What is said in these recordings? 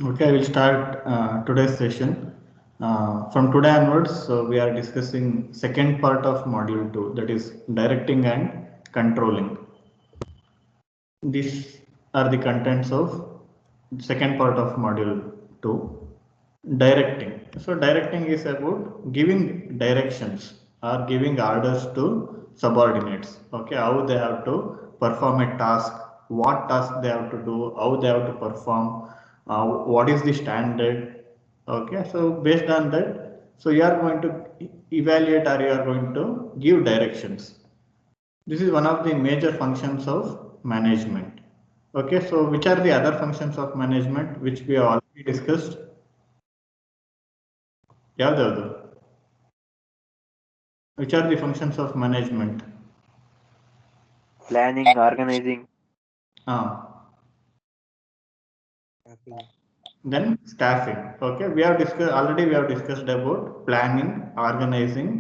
Okay, I will start today's session. From today onwards, so we are discussing second part of module 2, that is directing and controlling. These are the contents of second part of module 2, directing. So directing is about giving directions or giving orders to subordinates. Okay, how they have to perform a task, what task they have to do, how they have to perform, what is the standard. Okay, so based on that, so you are going to evaluate or you are going to give directions. This is one of the major functions of management. Okay, so which are the other functions of management which we have already discussed? ಯಾವ್ದ್ಯಾವ್ದು? Which are the functions of management? Planning, organizing. Then staffing. Okay, we have discussed already. We have discussed about planning, organizing,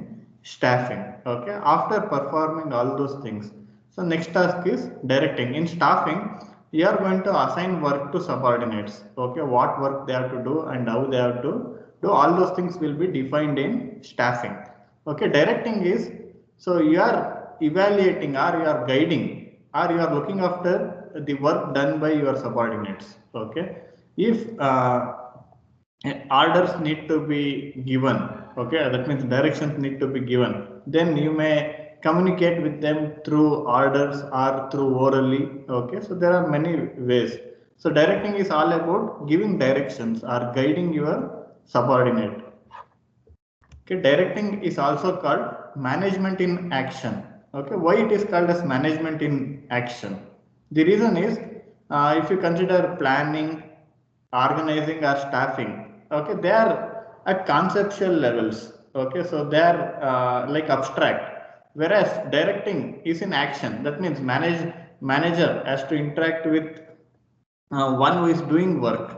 staffing. Okay, after performing all those things, so next task is directing. In staffing, you are going to assign work to subordinates. Okay, what work they have to do and how they have to do. All those things will be defined in staffing. Okay, directing is, so you are evaluating or you are guiding or you are looking after the work done by your subordinates. Okay, if orders need to be given, okay, that means directions need to be given, then you may communicate with them through orders or through orally. Okay, so there are many ways. So directing is all about giving directions or guiding your subordinate. Okay, directing is also called management in action. Okay, why it is called as management in action? The reason is, if you consider planning, organizing, or staffing, okay, they are at conceptual levels. Okay, so they are like abstract, whereas directing is in action. That means manager has to interact with one who is doing work.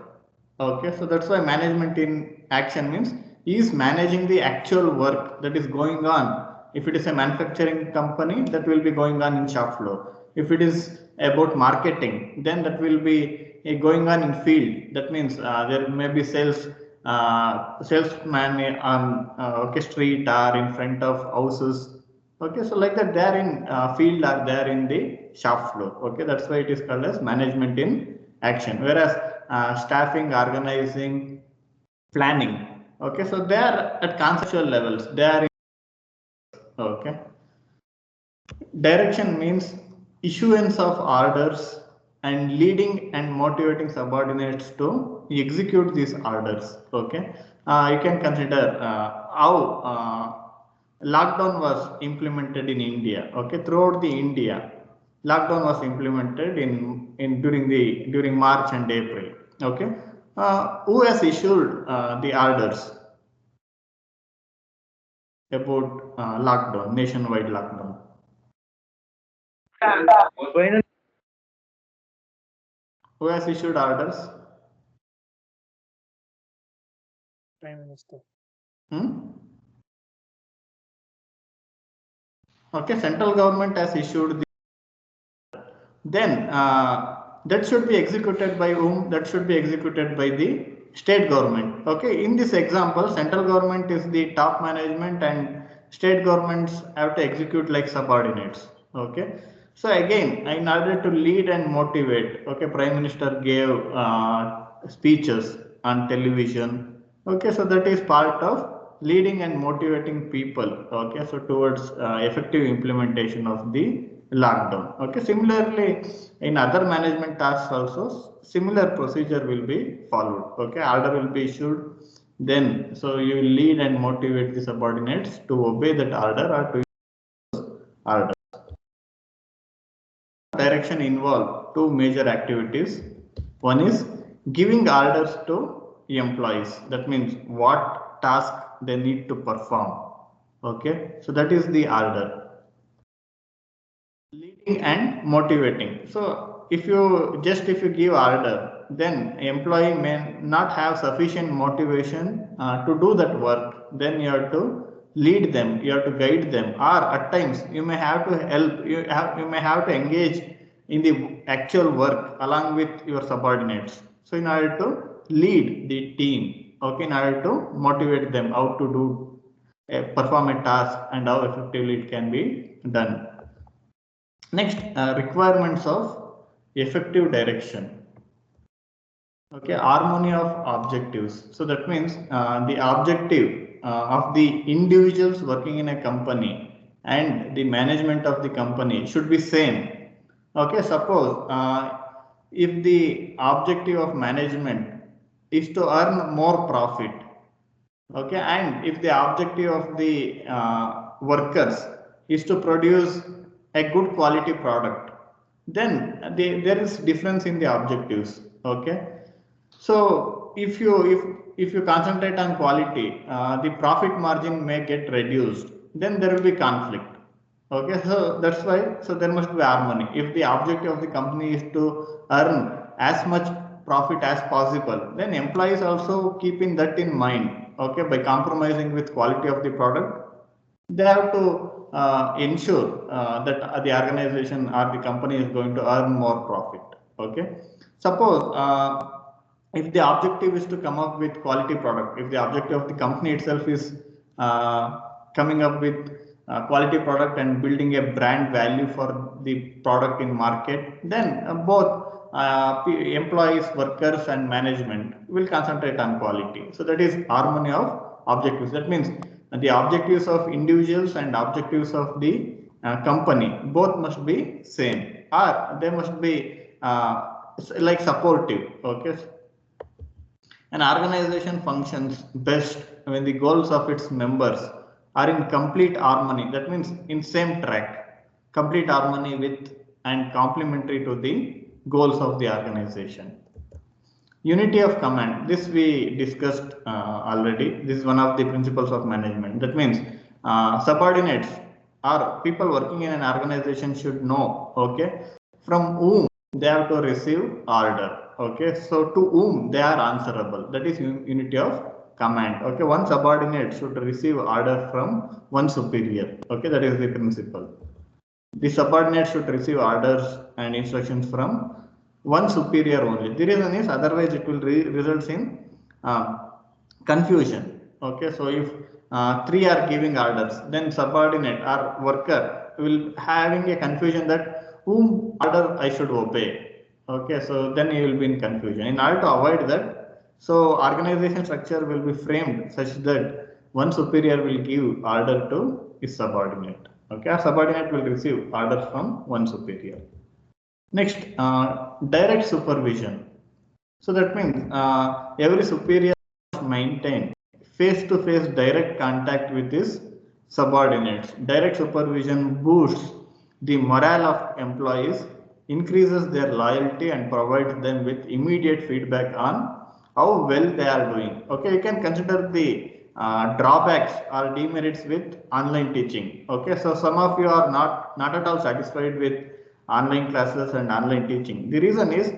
Okay, so that's why management in action means he is managing the actual work that is going on. If it is a manufacturing company, that will be going on in shop floor. If it is about marketing, then that will be going on in field. That means there may be salesman on okay, street or in front of houses. Okay, so like that they are in field or they are in the shop floor. Okay, that's why it is called as management in action. Whereas staffing, organizing, planning. Okay, so they are at conceptual levels. They are in, okay. Direction means issuance of orders and leading and motivating subordinates to execute these orders. Okay, you can consider how lockdown was implemented in India. Okay, throughout the India, lockdown was implemented in during March and April. Okay, who has issued the orders about lockdown, nationwide lockdown? Who has issued orders? Prime Minister. Okay, central government has issued the, then that should be executed by whom? That should be executed by the state government. Okay, in this example, central government is the top management and state governments have to execute like subordinates. Okay, so again, in order to lead and motivate, okay, prime minister gave speeches on television. Okay, so that is part of leading and motivating people. Okay, so towards effective implementation of the lockdown. Okay, similarly in other management tasks also similar procedure will be followed. Okay, order will be issued, then so you will lead and motivate the subordinates to obey that order or to order. Direction involve two major activities. One is giving orders to employees. That means what task they need to perform. Okay, so that is the order. Leading and motivating. So if you give order, then employee may not have sufficient motivation to do that work. Then you have to lead them, you have to guide them, or at times you may have to help. You may have to engage in the actual work along with your subordinates. So in order to lead the team, okay, in order to motivate them how to do perform a task and how effectively it can be done. Next, requirements of effective direction. Okay, harmony of objectives. So that means the objective of the individuals working in a company and the management of the company should be same. Okay, suppose if the objective of management is to earn more profit, okay, and if the objective of the workers is to produce a good quality product, then there is difference in the objectives. Okay, so if you concentrate on quality, the profit margin may get reduced. Then there will be conflict. Okay, so that's why. So there must be harmony. If the objective of the company is to earn as much profit as possible, then employees also keeping that in mind. Okay, by compromising with quality of the product, they have to ensure that the organization or the company is going to earn more profit. Okay, suppose if the objective is to come up with quality product, if the objective of the company itself is coming up with quality product and building a brand value for the product in market, then both employees, workers and management will concentrate on quality. So that is harmony of objectives. That means the objectives of individuals and objectives of the company both must be same, or they must be like supportive. Okay, an organization functions best when the goals of its members are in complete harmony. That means in same track, complete harmony with and complementary to the goals of the organization. Unity of command, this we discussed already. This is one of the principles of management. That means subordinates or people working in an organization should know, okay, from whom they have to receive order. Okay, so to whom they are answerable. That is unity of command. Okay, one subordinate should receive order from one superior. Okay, that is the principle. The subordinate should receive orders and instructions from one superior only. The reason is otherwise it will result in confusion. Okay, so if three are giving orders, then subordinate or worker will having a confusion that whom order I should obey. Okay, so then he will be in confusion. In order to avoid that, so organization structure will be framed such that one superior will give order to his subordinate. Okay, a subordinate will receive orders from one superior. Next, direct supervision. So that means every superior must maintain face-to-face direct contact with his subordinates. Direct supervision boosts the morale of employees, increases their loyalty and provides them with immediate feedback on how well they are doing. Okay, you can consider the drawbacks or demerits with online teaching. Okay, so some of you are not at all satisfied with online classes and online teaching. The reason is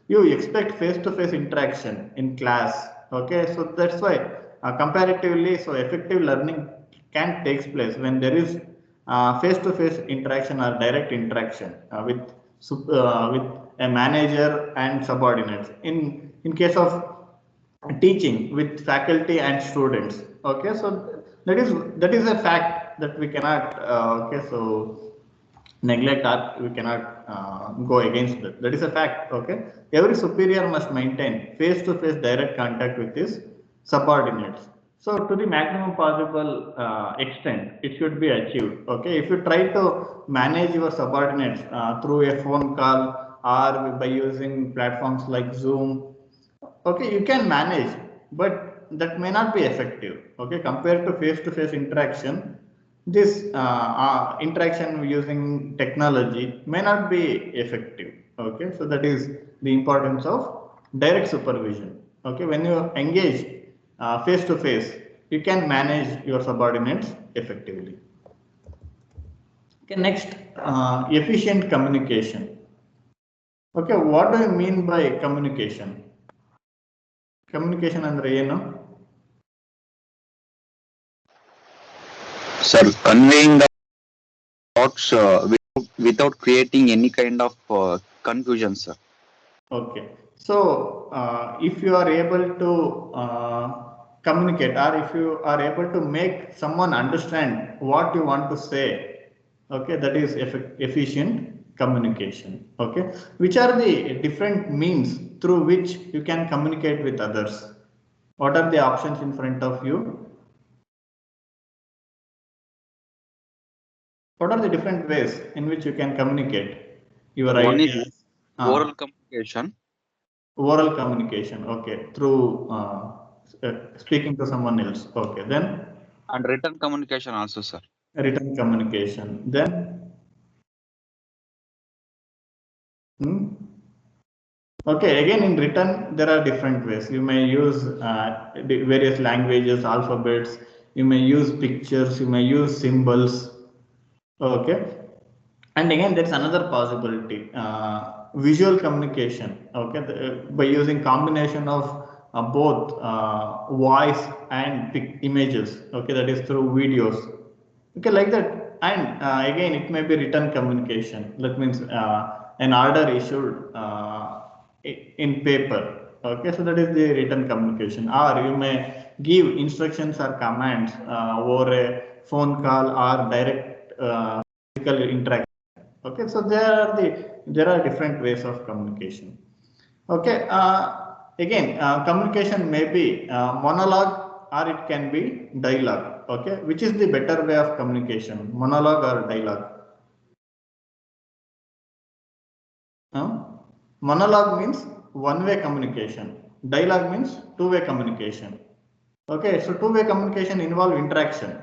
you expect face-to-face interaction in class. Okay, so that's why comparatively, so effective learning can take place when there is face-to-face interaction or direct interaction with a manager and subordinates. In case of teaching with faculty and students. Okay, so that is a fact that we cannot okay, so neglect or we cannot go against that. That is a fact. Okay, every superior must maintain face-to-face direct contact with his subordinates. So to the maximum possible extent, it should be achieved. Okay, if you try to manage your subordinates through a phone call or by using platforms like Zoom, okay, you can manage, but that may not be effective. Okay, compared to face-to-face interaction, this interaction using technology may not be effective. Okay, so that is the importance of direct supervision. Okay, when you engage face to face, you can manage your subordinates effectively. Okay, next, efficient communication. Okay, what do you mean by communication? Communication andre ಏನು? Sir, conveying the thoughts without creating any kind of confusion, sir. Okay, So if you are able to communicate, or if you are able to make someone understand what you want to say, okay, that is efficient communication. Okay, which are the different means through which you can communicate with others? What are the options in front of you? What are the different ways in which you can communicate your One is ideas? oral communication. Oral communication, okay, through speaking to someone else. Okay, then And written communication also, sir. written communication. Then, okay, again in written there are different ways. You may use various languages, alphabets. You may use pictures. You may use symbols. Okay, and again there's another possibility, visual communication. Okay, by using combination of both voice and images. Okay, that is through videos. Okay, like that. And again it may be written communication. That means an order issued in paper. Okay, so that is the written communication. Or you may give instructions or commands over a phone call or direct physical interaction. Okay, so there are different ways of communication. Okay, again communication may be monologue or it can be dialogue. Okay, which is the better way of communication, monologue or dialogue? Monologue means one-way communication. Dialogue means two-way communication. Okay, so two-way communication involve interaction,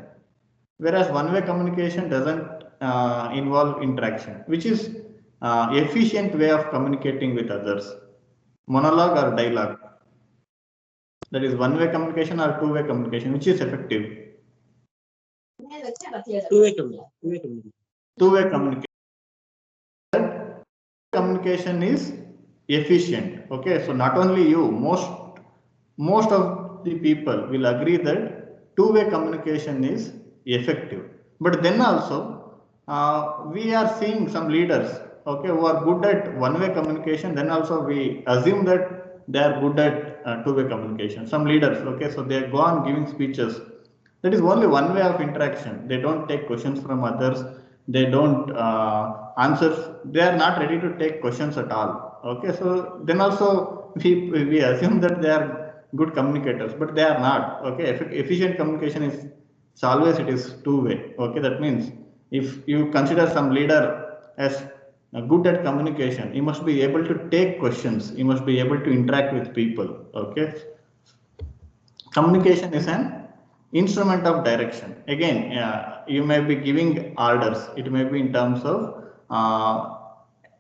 whereas one-way communication doesn't involve interaction. Which is efficient way of communicating with others? Monologue or dialogue? That is one-way communication or two-way communication. Which is effective? Two-way communication. Two-way communication. Communication is efficient. Okay, so not only you, most of the people will agree that two-way communication is effective. But then also we are seeing some leaders, okay, who are good at one-way communication. Then also we assume that they are good at two-way communication. Some leaders, okay, so they go on giving speeches. That is only one way of interaction. They don't take questions from others. They don't answer. They are not ready to take questions at all. Okay, so then also we assume that they are good communicators, but they are not. Okay, efficient communication is it's always it is two way. Okay, that means if you consider some leader as good at communication, he must be able to take questions. He must be able to interact with people. Okay, communication is an instrument of direction. Again, you may be giving orders. It may be in terms of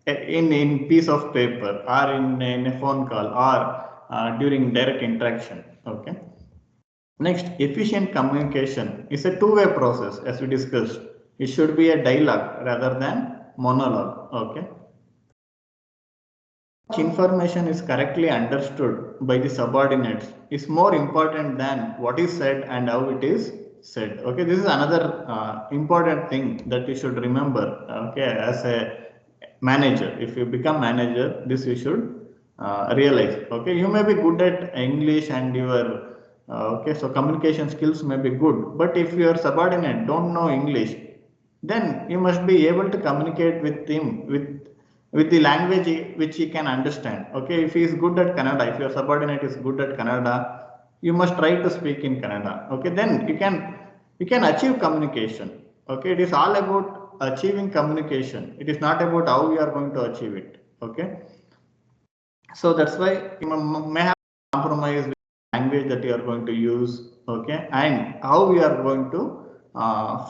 in piece of paper or in a phone call or during direct interaction. Okay. Next, efficient communication is a two-way process, as we discussed. It should be a dialogue rather than monologue. Okay. Information is correctly understood by the subordinates is more important than what is said and how it is said. Okay, this is another important thing that you should remember. Okay, as a manager, if you become manager, this you should realize. Okay, you may be good at English and your okay, so communication skills may be good, but if your subordinate don't know English, then you must be able to communicate with him with the language which he can understand. Okay, if he is good at Kannada, if your subordinate is good at Kannada, you must try to speak in Kannada. Okay, then you can achieve communication. Okay, it is all about achieving communication. It is not about how we are going to achieve it. Okay, so that's why you may have compromise with the language that you are going to use. Okay, and how we are going to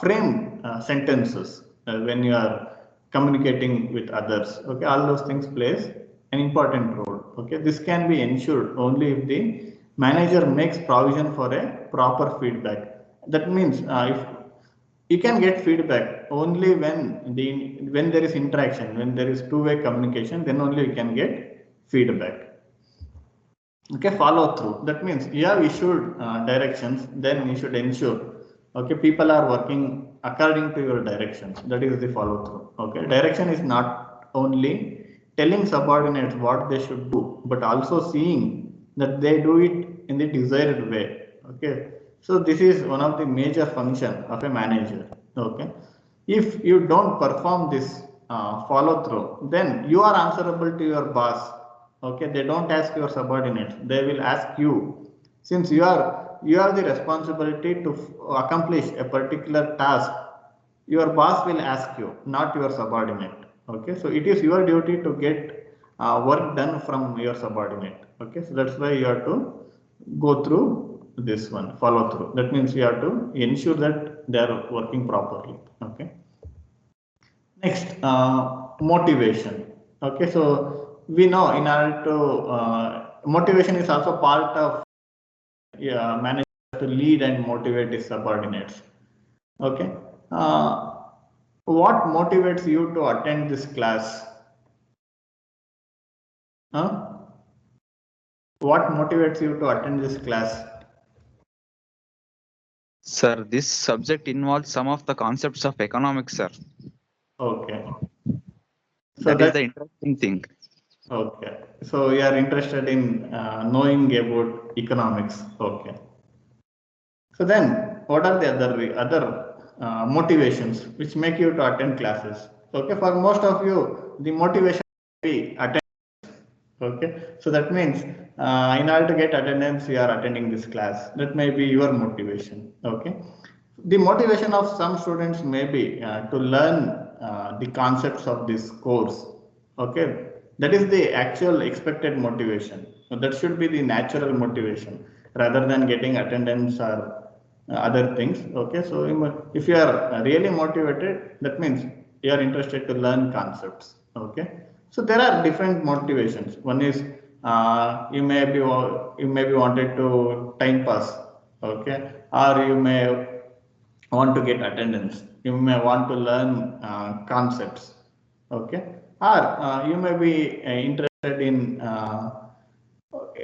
frame sentences when you are communicating with others. Okay, all those things plays an important role. Okay, this can be ensured only if the manager makes provision for a proper feedback. That means if you can get feedback only when there is interaction, when there is two-way communication, then only you can get feedback. Okay, follow through. That means you have issued directions, then you should ensure okay people are working according to your directions. That is the follow through. Okay, direction is not only telling subordinates what they should do, but also seeing that they do it in the desired way. Okay, so this is one of the major function of a manager. Okay, if you don't perform this follow through, then you are answerable to your boss. Okay, they don't ask your subordinates, they will ask you, since you are the responsibility to accomplish a particular task. Your boss will ask you, not your subordinate. Okay, so it is your duty to get work done from your subordinate. Okay, so that's why you have to go through this one, follow through. That means you have to ensure that they are working properly. Okay, next, motivation. Okay, so we know in order to motivation is also part of manager to lead and motivate his subordinates. Okay, what motivates you to attend this class? Huh? What motivates you to attend this class? Sir, this subject involves some of the concepts of economics, sir. Okay, so That is that the interesting thing. okay. So you are interested in knowing about economics. Okay. So then, what are the other motivations which make you to attend classes? Okay, for most of you, the motivation will be attend. Okay, so that means in order to get attendance, you are attending this class. That may be your motivation. Okay, the motivation of some students may be to learn the concepts of this course. Okay, that is the actual expected motivation. So that should be the natural motivation rather than getting attendance or other things. Okay, so if you are really motivated, that means you are interested to learn concepts. Okay, so there are different motivations. One is you may be wanted to time pass. Okay, or you may want to get attendance. You may want to learn concepts. Okay, or you may be interested in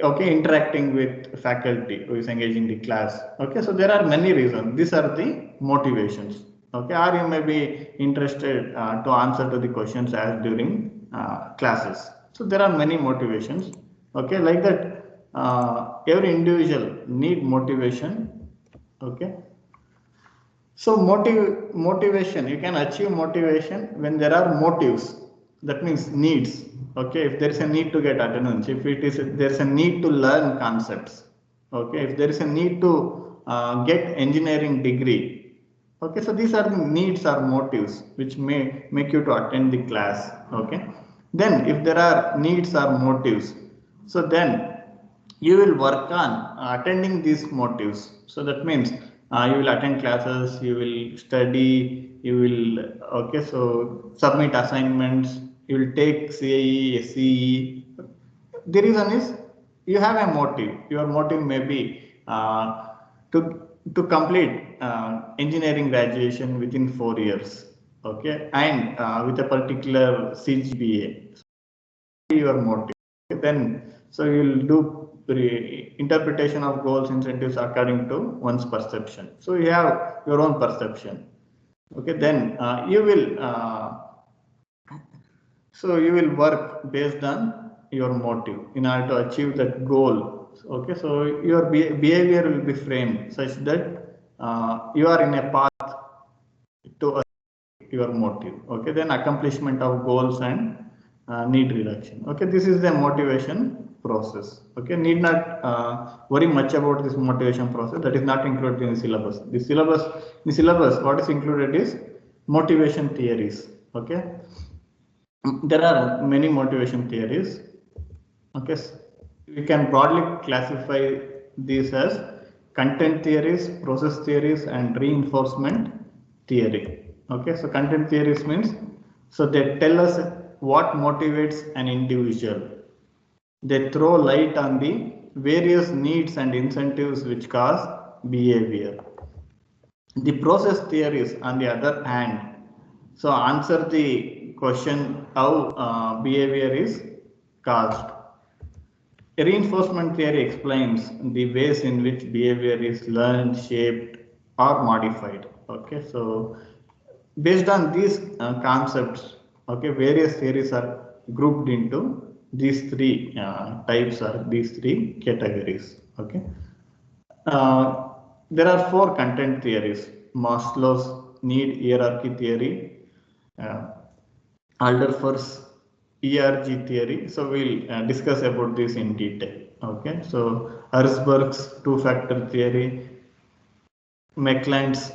okay, interacting with faculty who is engaging the class. Okay, so there are many reasons. These are the motivations. Okay, or you may be interested to answer to the questions asked during classes. So there are many motivations. Okay, like that, every individual need motivation. Okay, so motivation, you can achieve motivation when there are motives. That means needs. Okay, if there is a need to get attendance, if it is there is a need to learn concepts. Okay, if there is a need to get engineering degree. Okay, so these are the needs or motives which may make you to attend the class. Okay, then if there are needs or motives, so then you will work on attending these motives. So that means you will attend classes, you will study, you will okay, so submit assignments, you will take CAE, SCE. The reason is you have a motive. Your motive may be to complete engineering graduation within 4 years. Okay, and with a particular CGPA. Your motive. Then, so you will do interpretation of goals, incentives according to one's perception. So you have your own perception. Okay, then you will work based on your motive in order to achieve that goal. Okay, so your behavior will be framed such that you are in a path to your motive. Okay, then accomplishment of goals and need reduction. Okay, this is the motivation process. Okay, need not worry much about this motivation process. That is not included in the syllabus. The syllabus what is included is motivation theories. Okay, there are many motivation theories. Okay, we can broadly classify these as content theories, process theories, and reinforcement theory. Okay, so content theories means so they tell us what motivates an individual. They throw light on the various needs and incentives which cause behavior. The process theories, on the other hand, so answer the question how behavior is caused. Reinforcement theory explains the ways in which behavior is learned, shaped, or modified. Okay, so based on these concepts, okay, various theories are grouped into these three types or these three categories. Okay. There are four content theories: Maslow's need hierarchy theory, uh, Alderfer's ERG theory. So we'll discuss about this in detail. Okay. So Herzberg's two-factor theory, McClelland's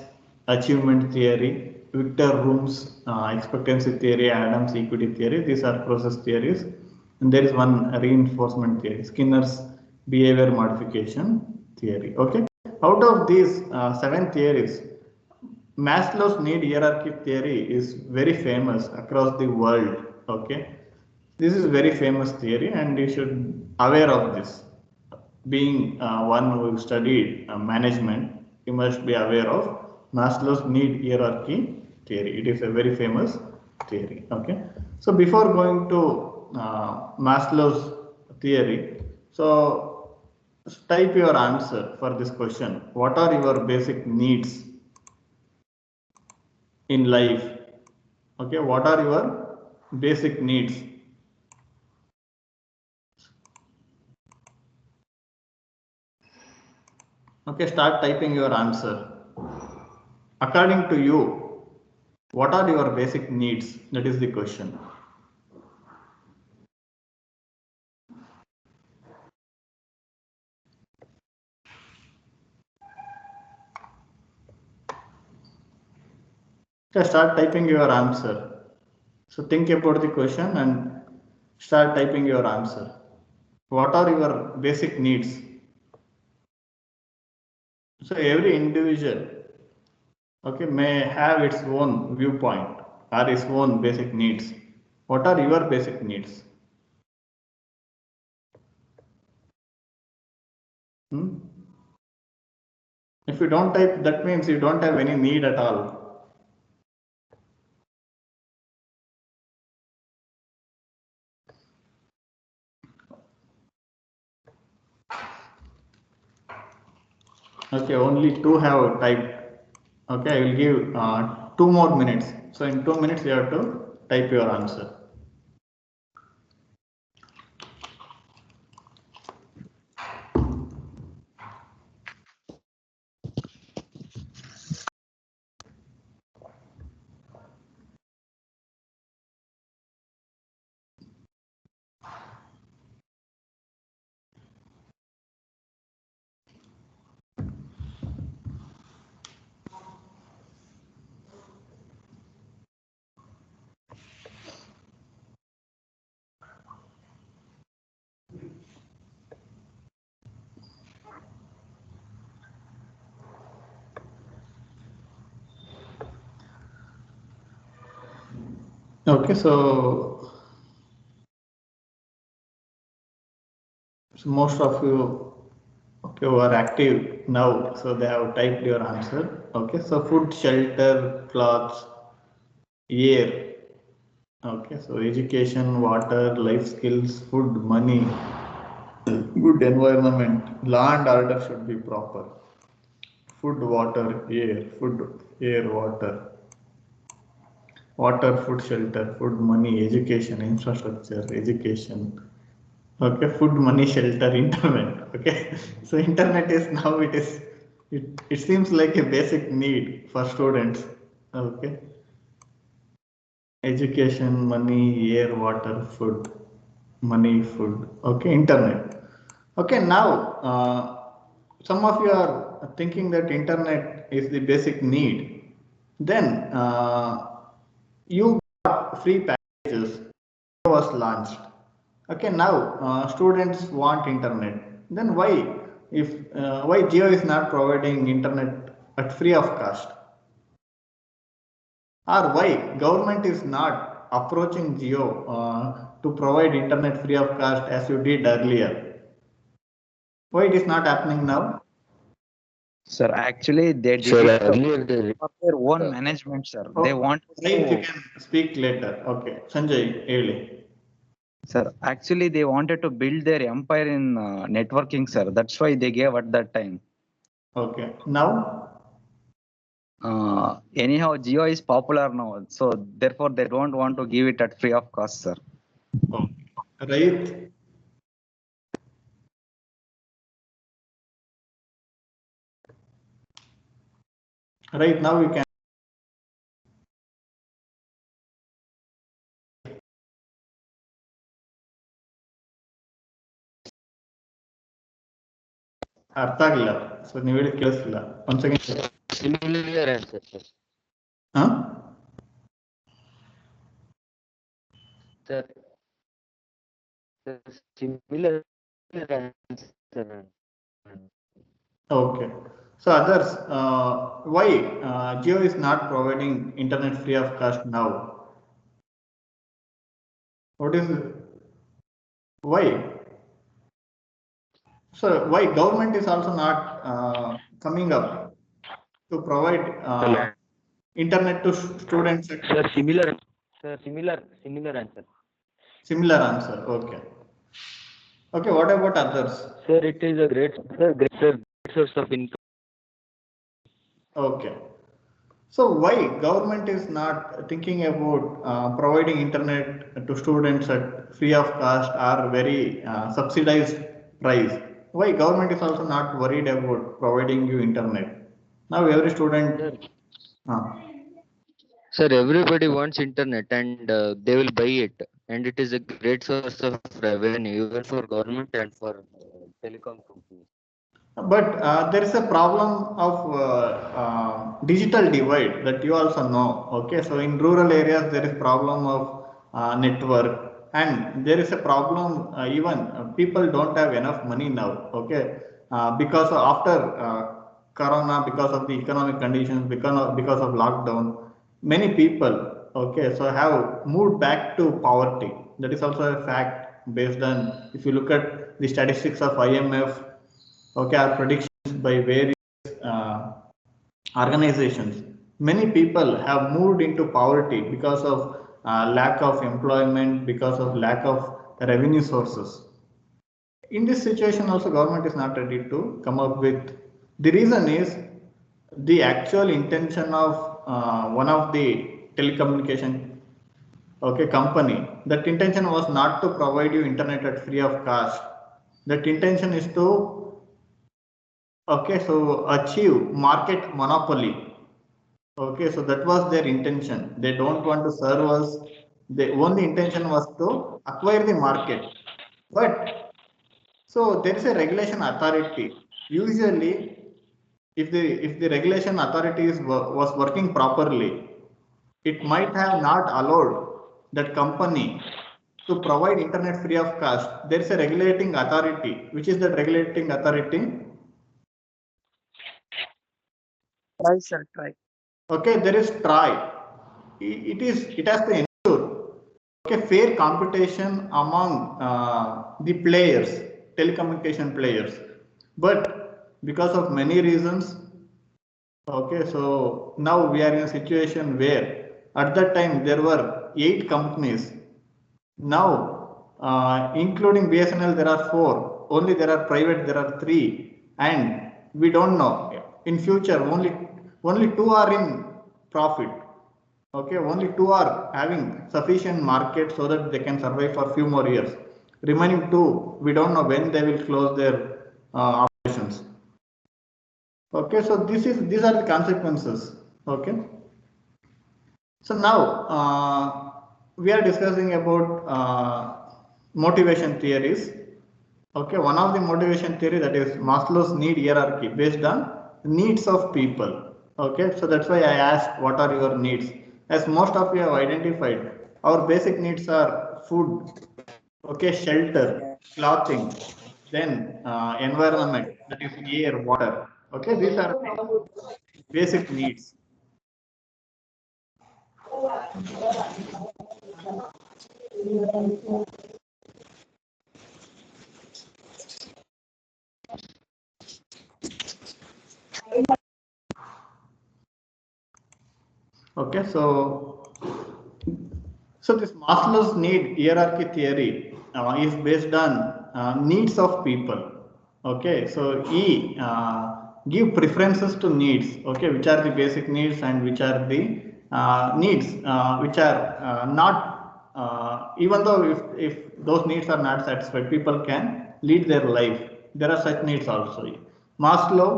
achievement theory, Victor Room's expectancy theory, Adams equity theory. These are process theories. And there is one reinforcement theory, Skinner's behavior modification theory. Okay. Out of these seven theories, Maslow's need hierarchy theory is very famous across the world. Okay. This is very famous theory and you should aware of this. Being one who studied management, you must be aware of Maslow's need hierarchy theory. It is a very famous theory. Okay. So before going to Maslow's theory, so type your answer for this question. What are your basic needs in life? Okay. What are your basic needs? Okay, start typing your answer. According to you, what are your basic needs? That is the question. Okay, start typing your answer. So think about the question and start typing your answer. What are your basic needs? So every individual, okay, may have its own viewpoint or its own basic needs. What are your basic needs? If you don't type, that means you don't have any need at all. Okay, only two have typed. Okay, I will give 2 more minutes. So in 2 minutes you have to type your answer. Okay, so most of you, okay, who are active now, so they have typed your answer. Okay, so food, shelter, clothes, air. Okay, so education, water, life skills, food, money, good environment, law and order should be proper. Food, water, air, water, food, shelter, food, money, education, infrastructure, education. Okay, food, money, shelter, internet. Okay, so internet is now it seems like a basic need for students. Okay, education, money, air, water, food, money, food. Okay, internet. Okay, now some of you are thinking that internet is the basic need. Then you got free packages was launched. Okay, now students want internet. Then why Jio is not providing internet at free of cost? Or why government is not approaching Jio to provide internet free of cost as you did earlier? Why it is not happening now? Sir, actually, they did Sir, it earlier they for their own management, sir. They Oh, want right, you to, can speak later. Okay, Sanjay, Early. sir, actually, they wanted to build their empire in networking, sir. That's why they gave at that time. Okay, now Anyhow, Geo is popular now, so therefore they don't want to give it at free of cost, sir. Oh. Right. Right now we can. ಅರ್ಥ ಆಗಿಲ್ಲ so ನೀವು ಹೇಳಿ ಕೇಳಿಸ್ತಿಲ್ಲ ಒಂದ್ second. Similar answer, sir. ಹಾ Sir, sir, similar answer. Okay. So others, why Jio is not providing internet free of cost now? What is why? So why government is also not coming up to provide internet to students? Sir, similar answer. Similar answer. Okay. Okay. What about others? Sir, it is a great source of income. Okay. So why government is not thinking about providing internet to students at free of cost or very subsidized price? Why government is also not worried about providing you internet? Now every student. Sir, everybody wants internet and they will buy it, and it is a great source of revenue even for government and for telecom companies. But there is a problem of digital divide that you also know. Okay, so in rural areas there is problem of network, and there is a problem even people don't have enough money now. Okay, because after Corona, because of the economic conditions, because of lockdown, many people okay so have moved back to poverty. That is also a fact based on if you look at the statistics of IMF. Okay, our predictions by various uh, organizations. Many people have moved into poverty because of lack of employment, because of lack of revenue sources. In this situation, also government is not ready to come up with. The reason is the actual intention of one of the telecommunication okay company. That intention was not to provide you internet at free of cost. That intention is to okay, so achieve market monopoly. Okay, so that was their intention. They don't want to serve us. The only intention was to acquire the market. But so there is a regulation authority. Usually, if the regulation authority was working properly, it might have not allowed that company to provide internet free of cost. There is a regulating authority. Which is that regulating authority? Try, sir, try. Okay, there is try. It has to ensure okay fair competition among the players, telecommunication players. But because of many reasons, okay, so now we are in a situation where at that time there were 8 companies. Now, including BSNL, there are 4. Only there are private, there are 3, and we don't know. In future, only 2 are in profit. Okay, only 2 are having sufficient market so that they can survive for few more years. Remaining 2, we don't know when they will close their operations. Okay, so these are the consequences. Okay. So now we are discussing about motivation theories. Okay, one of the motivation theory that is Maslow's need hierarchy based on needs of people. Okay, so that's why I asked what are your needs. As most of you have identified, our basic needs are food, okay, shelter, clothing, then environment that is air, water. Okay, these are the basic needs. Okay, so this Maslow's need hierarchy theory is based on needs of people. Okay, so he give preferences to needs. Okay, which are the basic needs and which are the needs which are not even though if those needs are not satisfied, people can lead their life. There are such needs also. Maslow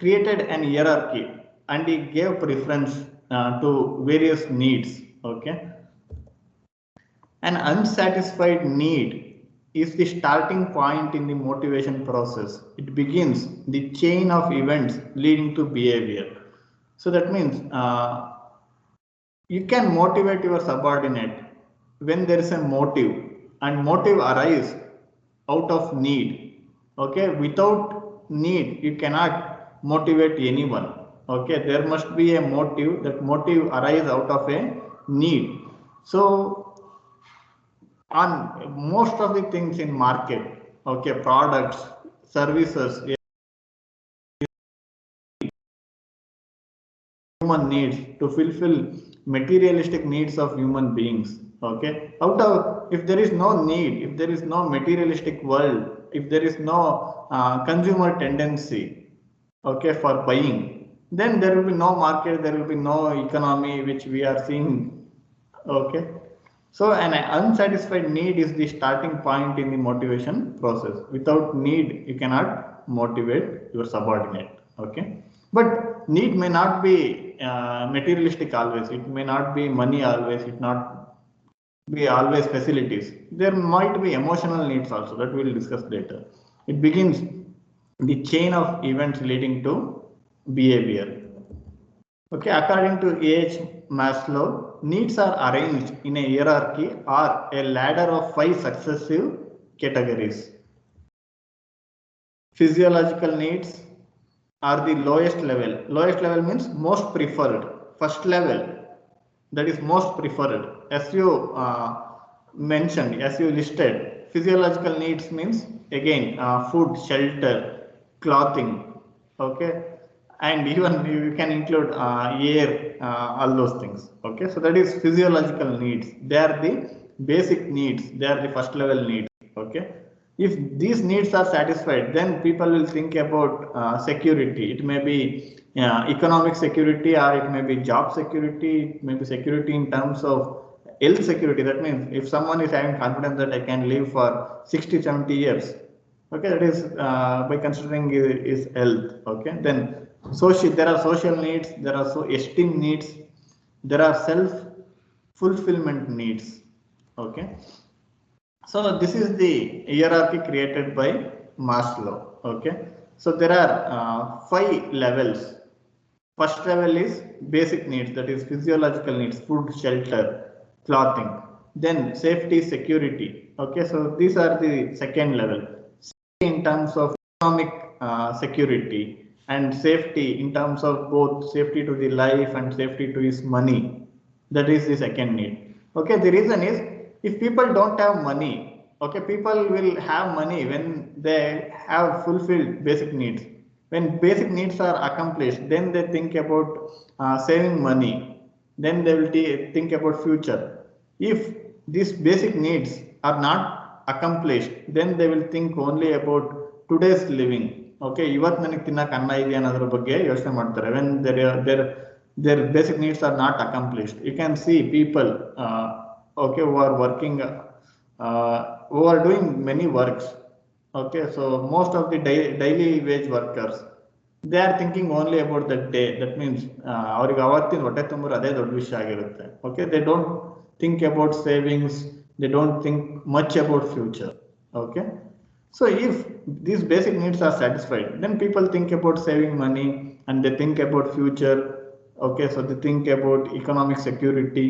created an hierarchy and he gave preference to various needs. Okay, an unsatisfied need is the starting point in the motivation process. It begins the chain of events leading to behavior. So that means you can motivate your subordinate when there is a motive, and motive arises out of need. Okay, without need you cannot motivate anyone. Okay, there must be a motive. That motive arises out of a need. So on most of the things in market, okay, products, services, human needs to fulfill materialistic needs of human beings. Okay, out of, if there is no need, if there is no materialistic world, if there is no consumer tendency, okay, for buying, then there will be no market, there will be no economy which we are seeing. Okay, so an unsatisfied need is the starting point in the motivation process. Without need you cannot motivate your subordinate. Okay, but need may not be materialistic always, it may not be money always, it not be always facilities. There might be emotional needs also, that we will discuss later. It begins the chain of events leading to behavior. Okay, according to A.H. Maslow, needs are arranged in a hierarchy or a ladder of 5 successive categories. Physiological needs are the lowest level. Lowest level means most preferred. First level, that is most preferred. As you mentioned, as you listed, physiological needs means again food, shelter, clothing. Okay, and even you can include air, all those things. Okay, so that is physiological needs. They are the basic needs. They are the first level needs. Okay, if these needs are satisfied, then people will think about security. It may be economic security, or it may be job security, it may be security in terms of health security. That means if someone is having confidence that I can live for 60, 70 years, okay, that is by considering is health. Okay, then social, there are social needs, there are so esteem needs, there are self fulfillment needs. Okay, so this is the hierarchy created by Maslow. Okay, so there are 5 levels. First level is basic needs, that is physiological needs, food, shelter, clothing. Then safety, security. Okay, so these are the second level. Safety in terms of economic security, and safety in terms of both safety to the life and safety to his money. That is the second need. Okay, the reason is if people don't have money, okay, people will have money when they have fulfilled basic needs. When basic needs are accomplished, then they think about saving money, then they will think about future. If these basic needs are not accomplished, then they will think only about today's living. Okay, ಇವತ್ತು ನನಗೆ ತಿನ್ನಕ್ಕೆ ಅನ್ನ ಇದೆ ಅನ್ನೋದ್ರ ಬಗ್ಗೆ ಯೋಚನೆ ಮಾಡ್ತಾರೆ. When their basic needs are not accomplished, you can see people okay, who are working, who are doing many works. Okay, so most of the daily wage workers, they are thinking only about that day. That means ಅವ್ರಿಗೆ ಅವತ್ತಿನ ಹೊಟ್ಟೆ ತುಂಬಿರೋ ಅದೇ ದೊಡ್ಡ ವಿಷಯ ಆಗಿರುತ್ತೆ. Okay, they don't think about savings, they don't think much about future. Okay, so if these basic needs are satisfied, then people think about saving money and they think about future. Okay, so they think about economic security,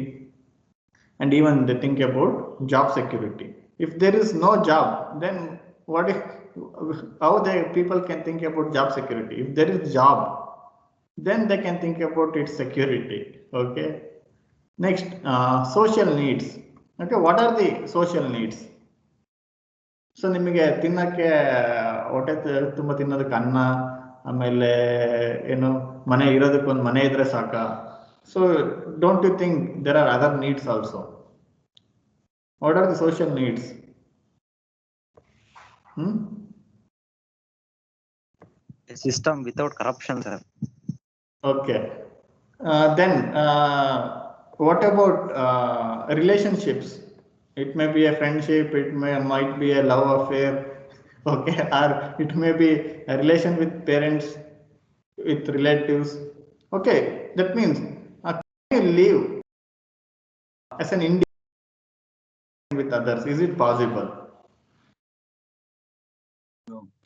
and even they think about job security. If there is no job, then what if, how the people can think about job security? If there is job, then they can think about its security. Okay, next, social needs. Okay, what are the social needs? So ನಿಮಗೆ ತಿನ್ನಕ್ಕೆ ಹೊಟ್ಟೆ ತುಂಬ ತಿನ್ನೋದಕ್ಕೆ ಅನ್ನ, ಆಮೇಲೆ ಏನು ಮನೆ ಇರೋದಕ್ಕೆ ಒಂದು ಮನೆ ಇದ್ರೆ ಸಾಕ. So don't you think there are other needs also? What are the social needs? A system without corruption, sir. Okay, then what about relationships? It may be a friendship, might be a love affair, okay, or it may be a relation with parents, with relatives. Okay, that means can you live as an individual with others? Is it possible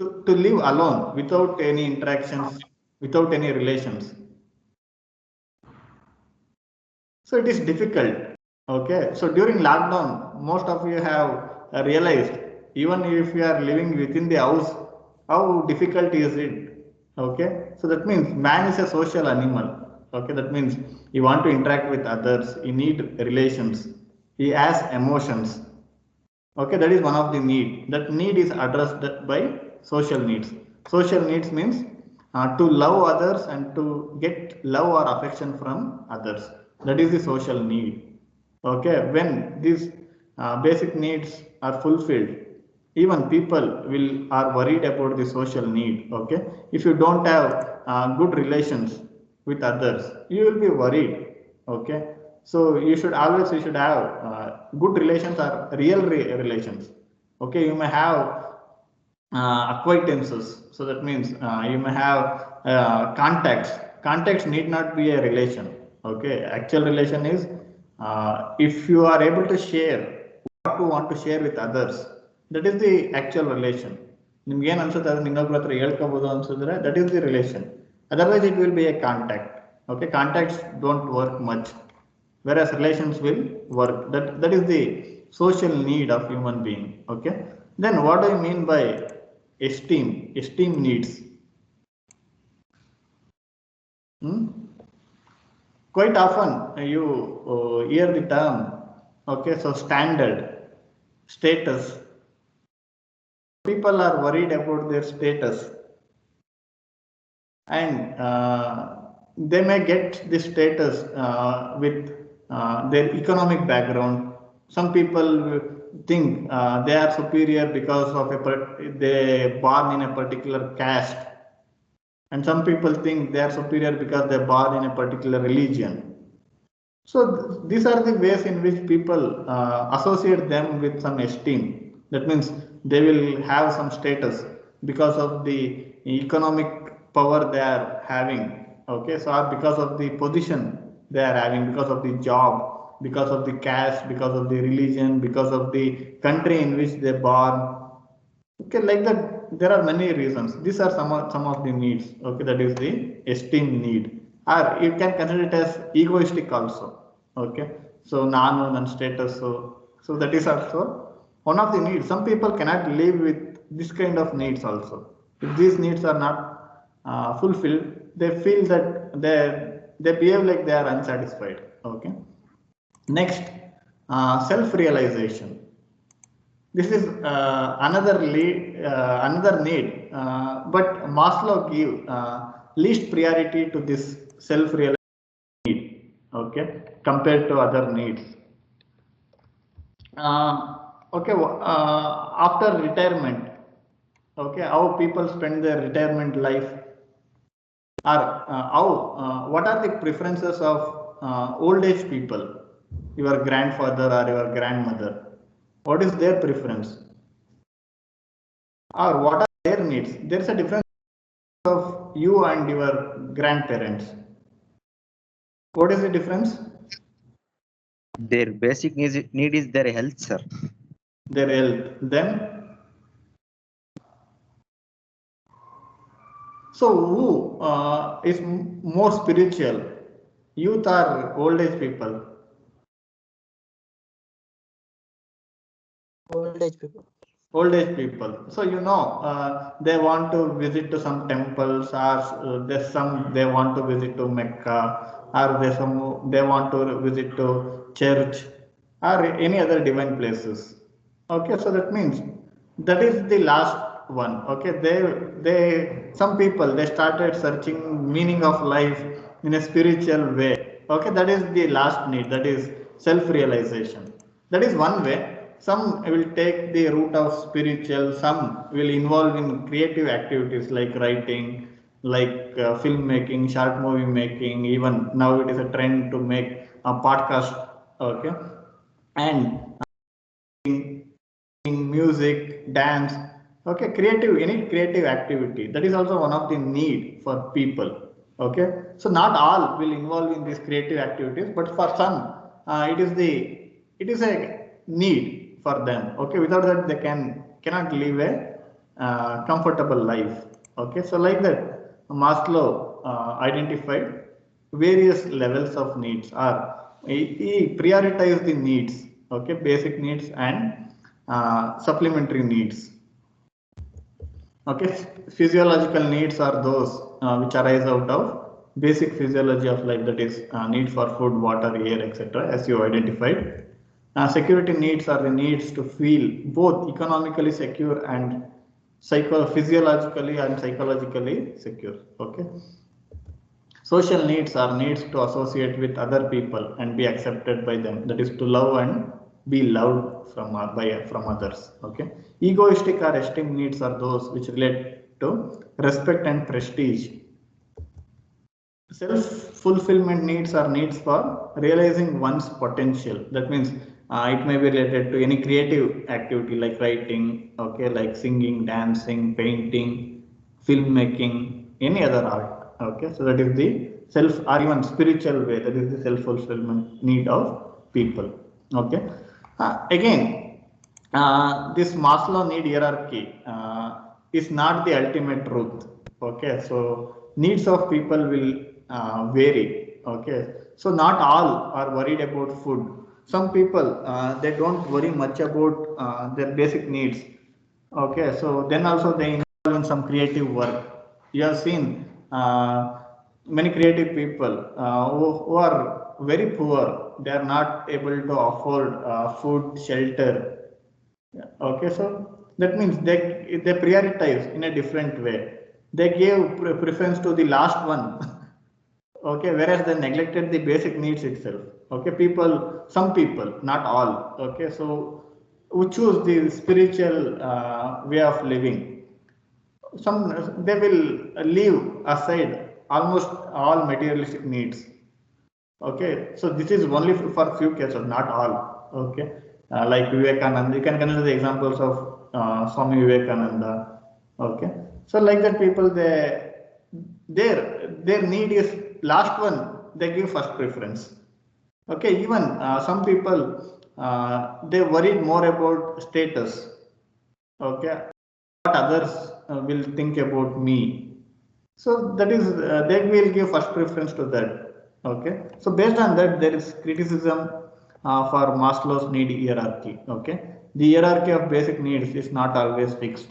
to live alone without any interactions, without any relations? So it is difficult. Okay, so during lockdown, most of you have realized, even if you are living within the house, how difficult is it? Okay, so that means man is a social animal. Okay, that means he want to interact with others, he need relations, he has emotions. Okay, that is one of the need. That need is addressed by social needs. Social needs means to love others and to get love or affection from others. That is the social need. Okay, when these basic needs are fulfilled, even people will are worried about the social need. Okay, if you don't have good relations with others, you will be worried. Okay, so you should have good relations or real relations. Okay, you may have acquaintances, so that means you may have contacts. Contacts need not be a relation. Okay, actual relation is if you are able to share what you want to share with others, that is the actual relation. ನಿಮ್ಗೆ ಏನು ಅನ್ಸುತ್ತೆ ಅದನ್ನ ಇನ್ನೊಬ್ರ ಹತ್ರ ಹೇಳ್ಕೋಬಹುದು ಅನ್ಸಿದ್ರೆ that is the relation. Otherwise it will be a contact. Okay, contacts don't work much, whereas relations will work. That is the social need of human being. Okay, then what do you mean by esteem needs? Hmm? Quite often you hear the term, okay, so standard, status. People are worried about their status, and they may get this status with their economic background. Some people think they are superior because of they born in a particular caste, and some people think they are superior because they born in a particular religion. So these are the ways in which people associate them with some esteem. That means they will have some status because of the economic power they are having. Okay, so or because of the position they are having, because of the job, because of the caste, because of the religion, because of the country in which they born. Okay, like that, there are many reasons. These are some of the needs. Okay, that is the esteem need, or you can consider it as egoistic also. Okay, so nanu and status. So that is also one of the needs. Some people cannot live with this kind of needs also. If these needs are not fulfilled, they feel that they behave like they are unsatisfied. Okay. Next, self realization. This is another need, but Maslow give least priority to this self-realization need. Okay, compared to other needs. Okay, after retirement, okay, how people spend their retirement life, or what are the preferences of old age people, your grandfather or your grandmother? What is their preference? Or what are their needs? There's a difference of you and your grandparents. What is the difference? Their basic need is their health, sir. Their health. Then, so who is more spiritual, youth or old age people? Old age people. Old age people. So they want to visit to some temples, or there's some they want to visit to Mecca, or they want to visit to church, or any other divine places. Okay, so that means that is the last one. Okay, they some people they started searching meaning of life in a spiritual way. Okay, that is the last need. That is self-realization. That is one way. Some will take the route of spiritual, some will involve in creative activities like writing, like filmmaking, short movie making. Even now it is a trend to make a podcast. Okay, and music, dance, okay, any creative activity, that is also one of the need for people. Okay, so not all will involve in these creative activities, but for some it is a need for them. Okay, without that they cannot live a comfortable life. Okay, so like that Maslow identified various levels of needs, or he prioritized the needs, okay, basic needs and supplementary needs. Okay, physiological needs are those which arise out of basic physiology of life, that is need for food, water, air, etc., as you identified. Security needs are the needs to feel both economically secure and physiologically and psychologically secure. Okay. Social needs are needs to associate with other people and be accepted by them. That is to love and be loved from others. Okay. Egoistic or esteem needs are those which relate to respect and prestige. Self-fulfillment needs are needs for realizing one's potential. That means it may be related to any creative activity like writing, okay, like singing, dancing, painting, filmmaking, any other art. Okay, so that is the self or even spiritual way. That is the self-fulfillment need of people. Okay, again, this Maslow need hierarchy is not the ultimate truth. Okay, so needs of people will vary. Okay, so not all are worried about food. Some people they don't worry much about their basic needs. Okay, so then also they involve in some creative work. You have seen many creative people who are very poor. They are not able to afford food, shelter. Okay, so that means they prioritize in a different way. They gave preference to the last one. Okay, whereas they neglected the basic needs itself. Okay, some people, not all. Okay, so who choose the spiritual way of living, some they will leave aside almost all materialistic needs. Okay, so this is only for few cases, not all. Okay, like Vivekananda, you can consider the examples of Swami Vivekananda. Okay, so like that people their need is last one, they give first preference. Okay, even some people they worried more about status. Okay, what others will think about me. So that is they will give first preference to that. Okay, so based on that there is criticism for Maslow's need hierarchy. Okay, the hierarchy of basic needs is not always fixed.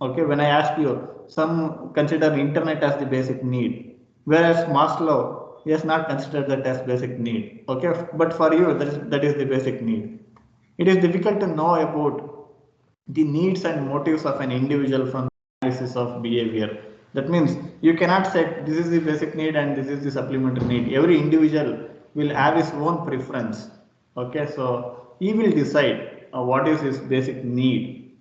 Okay, when I ask you, some consider internet as the basic need, whereas Maslow he has not considered that as basic need. Okay, but for you that is the basic need. It is difficult to know about the needs and motives of an individual from analysis of behavior. That means you cannot say this is the basic need and this is the supplementary need. Every individual will have his own preference. Okay, so he will decide what is his basic need.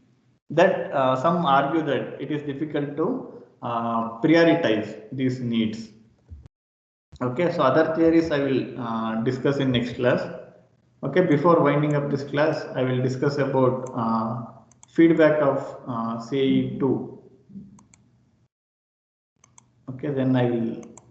That some argue that it is difficult to prioritize these needs. Okay, so other theories I will discuss in next class. Okay, before winding up this class, I will discuss about feedback of CE2. Okay, then I will